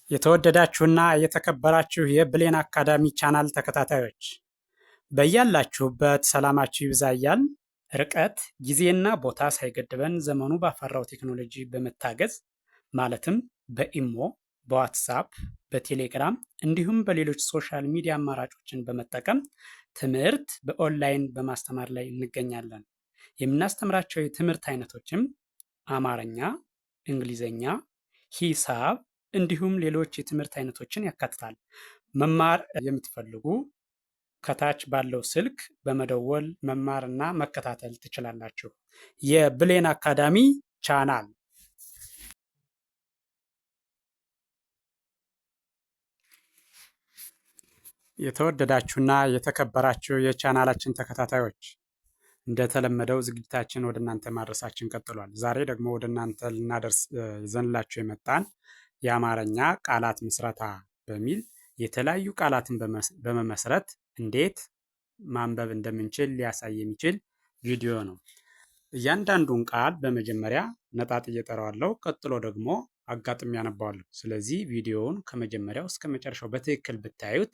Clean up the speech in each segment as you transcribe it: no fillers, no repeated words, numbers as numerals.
የተወደዳችሁና የተከበራችሁ የብሌን አካዳሚ ቻናል ተከታታዮች በያላችሁበት ሰላማችሁ ይብዛ እያልን ርቀት ጊዜና ቦታ ሳይገድበን ዘመኑ ባፈራው ቴክኖሎጂ በመታገዝ ማለትም በኢሞ፣ በዋትሳፕ፣ በቴሌግራም እንዲሁም በሌሎች ሶሻል ሚዲያ አማራጮችን በመጠቀም ትምህርት በኦንላይን በማስተማር ላይ እንገኛለን። የምናስተምራቸው የትምህርት አይነቶችም አማርኛ፣ እንግሊዘኛ፣ ሂሳብ እንዲሁም ሌሎች የትምህርት አይነቶችን ያካትታል። መማር የምትፈልጉ ከታች ባለው ስልክ በመደወል መማርና መከታተል ትችላላችሁ። የብሌን አካዳሚ ቻናል የተወደዳችሁና የተከበራችሁ የቻናላችን ተከታታዮች እንደተለመደው ዝግጅታችን ወደ እናንተ ማድረሳችን ቀጥሏል። ዛሬ ደግሞ ወደ እናንተ ልናደርስ ይዘንላችሁ የመጣን የአማርኛ ቃላት ምስረታ በሚል የተለያዩ ቃላትን በመመስረት እንዴት ማንበብ እንደምንችል ሊያሳይ የሚችል ቪዲዮ ነው። እያንዳንዱን ቃል በመጀመሪያ ነጣጥዬ እጠራዋለሁ፣ ቀጥሎ ደግሞ አጋጥሚ ያነባዋለሁ። ስለዚህ ቪዲዮውን ከመጀመሪያው እስከ መጨረሻው በትክክል ብታዩት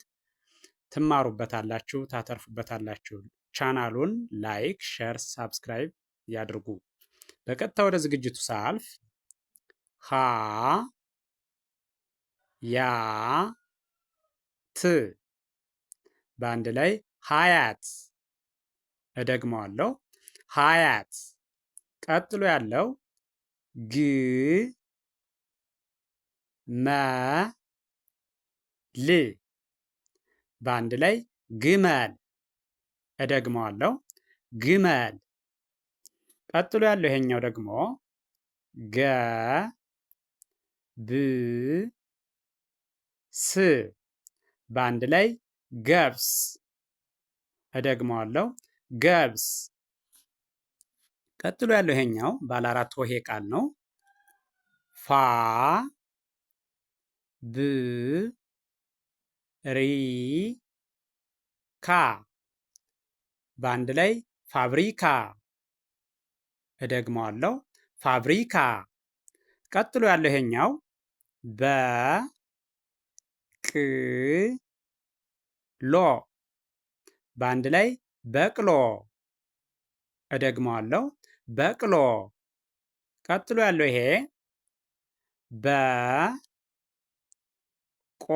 ትማሩበታላችሁ፣ ታተርፉበታላችሁ። ቻናሉን ላይክ፣ ሼር፣ ሳብስክራይብ ያድርጉ። በቀጥታ ወደ ዝግጅቱ ሳልፍ ሀ ያ ት በአንድ ላይ ሀያት። እደግመዋለሁ፣ ሀያት። ቀጥሎ ያለው ግ መ ል በአንድ ላይ ግመል። እደግመዋለሁ፣ ግመል። ቀጥሎ ያለው ይሄኛው ደግሞ ገ ብ ስ በአንድ ላይ ገብስ። እደግመዋለሁ፣ ገብስ። ቀጥሎ ያለው ይሄኛው ባለ አራት ሆሄ ቃል ነው። ፋ ብ ሪ ካ በአንድ ላይ ፋብሪካ። እደግመዋለሁ፣ ፋብሪካ። ቀጥሎ ያለው ይሄኛው በ ቅ ሎ በአንድ ላይ በቅሎ። እደግመዋለሁ፣ በቅሎ። ቀጥሎ ያለው ይሄ በ ቆ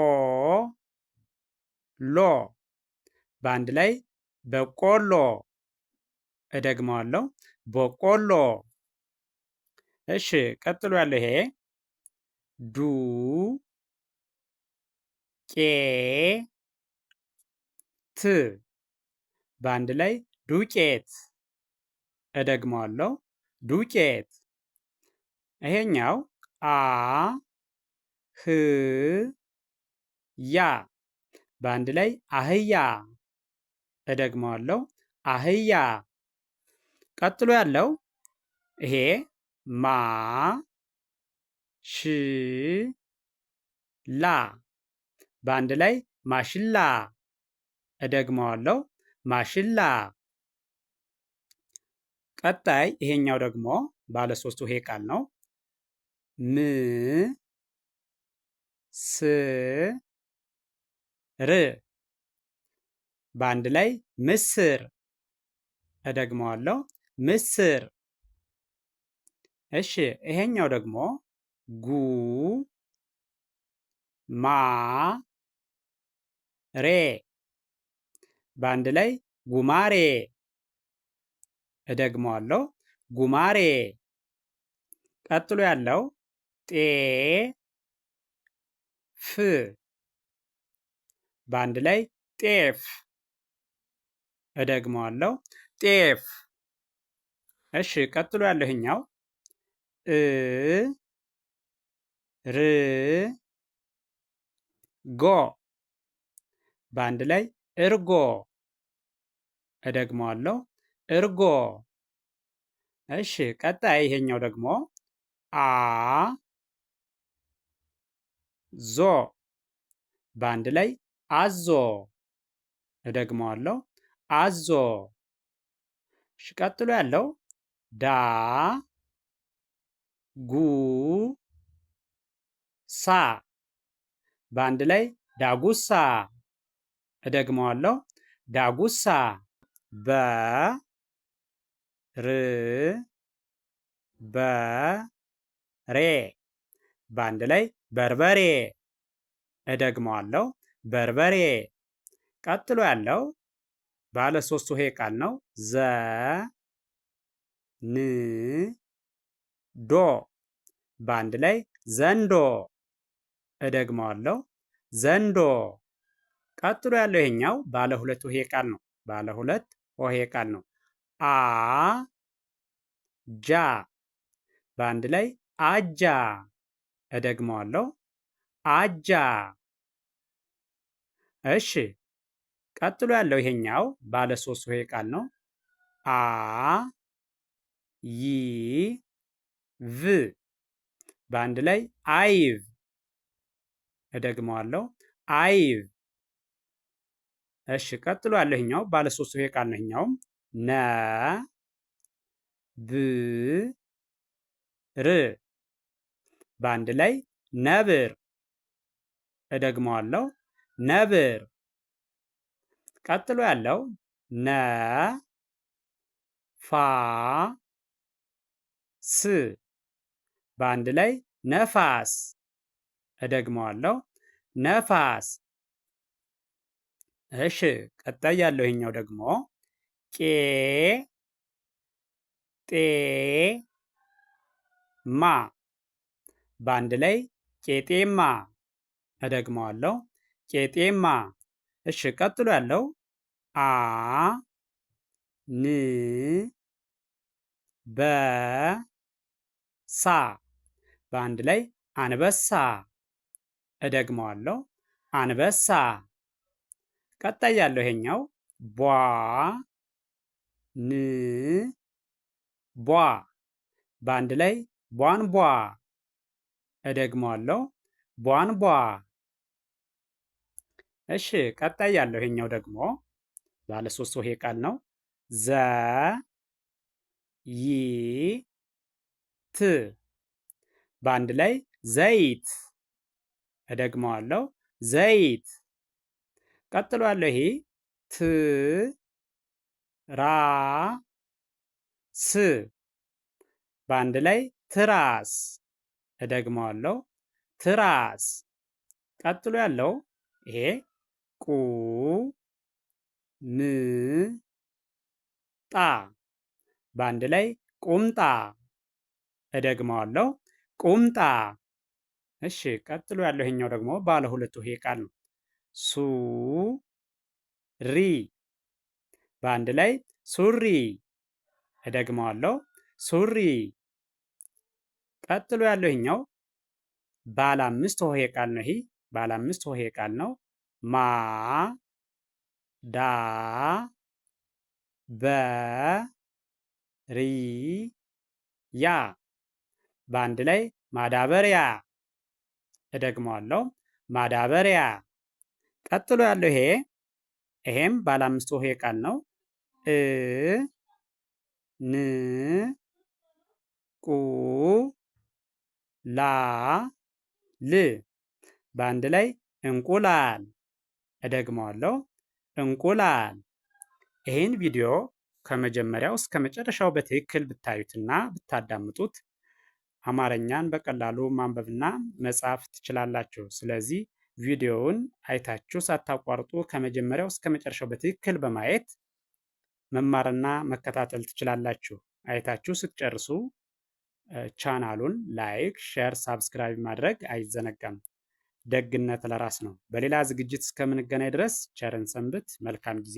ሎ በአንድ ላይ በቆሎ። እደግመዋለሁ፣ በቆሎ። እሺ፣ ቀጥሎ ያለው ይሄ ዱ ቄ ት በአንድ ላይ ዱቄት። እደግመዋለሁ፣ ዱቄት። ይሄኛው አ ህ ያ በአንድ ላይ አህያ። እደግመዋለሁ፣ አህያ። ቀጥሎ ያለው ይሄ ማ ሽ ላ በአንድ ላይ ማሽላ። እደግመዋለሁ፣ ማሽላ። ቀጣይ ይሄኛው ደግሞ ባለ ሶስት ሆሄ ቃል ነው። ም ስ ር በአንድ ላይ ምስር። እደግመዋለሁ፣ ምስር። እሺ፣ ይሄኛው ደግሞ ጉ ማ ሬ በአንድ ላይ ጉማሬ። እደግመዋለሁ፣ ጉማሬ። ቀጥሎ ያለው ጤ ፍ በአንድ ላይ ጤፍ። እደግመዋለሁ፣ ጤፍ። እሺ፣ ቀጥሎ ያለው ይኸኛው እ ር ጎ በአንድ ላይ እርጎ። እደግመዋለሁ፣ እርጎ። እሺ፣ ቀጣይ ይሄኛው ደግሞ አ ዞ በአንድ ላይ አዞ። እደግመዋለሁ፣ አዞ። እሺ፣ ቀጥሎ ያለው ዳ ጉ ሳ በአንድ ላይ ዳጉሳ። እደግመዋለሁ። ዳጉሳ። በርበሬ። በአንድ ላይ በርበሬ። እደግመዋለሁ። በርበሬ። ቀጥሎ ያለው ባለ ሶስት ሆሄ ቃል ነው። ዘንዶ። በአንድ ላይ ዘንዶ። እደግመዋለሁ። ዘንዶ። ቀጥሎ ያለው ይሄኛው ባለ ሁለት ሆሄ ቃል ነው። ባለ ሁለት ሆሄ ቃል ነው። ጃ። በአንድ ላይ አጃ። እደግመዋለሁ። አጃ። እሺ፣ ቀጥሎ ያለው ይሄኛው ባለ ሶስት ሆሄ ቃል ነው። ይ ቭ። በአንድ ላይ አይቭ። እደግመዋለሁ። አይቭ። እሺ፣ ቀጥሎ ያለው ይሄኛው ባለ ሶስት ሆሄ ቃል ነው። ይሄኛውም ነ ብ ር። በአንድ ላይ ነብር። እደግመዋለሁ። ነብር። ቀጥሎ ያለው ነ ፋ ስ። በአንድ ላይ ነፋስ። እደግመዋለሁ። ነፋስ። እሺ፣ ቀጣይ ያለው ይሄኛው ደግሞ ቄ ጤ ማ። በአንድ ላይ ቄጤማ። እደግመዋለሁ። ቄጤማ። እሺ፣ ቀጥሎ ያለው አ ን በ ሳ። በአንድ ላይ አንበሳ። እደግመዋለሁ። አንበሳ። ቀጣይ ያለው ይሄኛው ቧ ን ቧ። በአንድ ላይ ቧንቧ። እደግመዋለሁ። ቧንቧ። እሺ፣ ቀጣይ ያለው ይሄኛው ደግሞ ባለ ሶስት ሆሄ ቃል ነው። ዘ ይ ት። በአንድ ላይ ዘይት። እደግመዋለሁ። ዘይት። ቀጥሎ ያለው ይሄ ት ራ ስ። በአንድ ላይ ትራስ። እደግመዋለሁ። ትራስ። ቀጥሎ ያለው ይሄ ቁ ም ጣ። በአንድ ላይ ቁምጣ። እደግመዋለሁ። ቁምጣ። እሺ፣ ቀጥሎ ያለው ይሄኛው ደግሞ ባለ ሁለት ሆሄ ቃል ነው። ሱ ሪ። በአንድ ላይ ሱሪ። እደግመዋለሁ። ሱሪ። ቀጥሎ ያለው ይሄኛው ባለ አምስት ሆሄ ቃል ነው። ይሄ ባለ አምስት ሆሄ ቃል ነው። ማ ዳ በ ሪ ያ። በአንድ ላይ ማዳበሪያ። እደግመዋለሁ። ማዳበሪያ። ቀጥሎ ያለው ይሄም ባለ አምስት ሆሄ ቃል ነው። እ ን ቁ ላ ል። በአንድ ላይ እንቁላል። እደግመዋለሁ። እንቁላል። ይህን ቪዲዮ ከመጀመሪያው እስከ መጨረሻው በትክክል ብታዩትና ብታዳምጡት አማርኛን በቀላሉ ማንበብና መጻፍ ትችላላችሁ። ስለዚህ ቪዲዮውን አይታችሁ ሳታቋርጡ ከመጀመሪያው እስከ መጨረሻው በትክክል በማየት መማርና መከታተል ትችላላችሁ። አይታችሁ ስትጨርሱ ቻናሉን ላይክ፣ ሼር፣ ሳብስክራይብ ማድረግ አይዘነጋም። ደግነት ለራስ ነው። በሌላ ዝግጅት እስከምንገናኝ ድረስ ቸርን ሰንብት። መልካም ጊዜ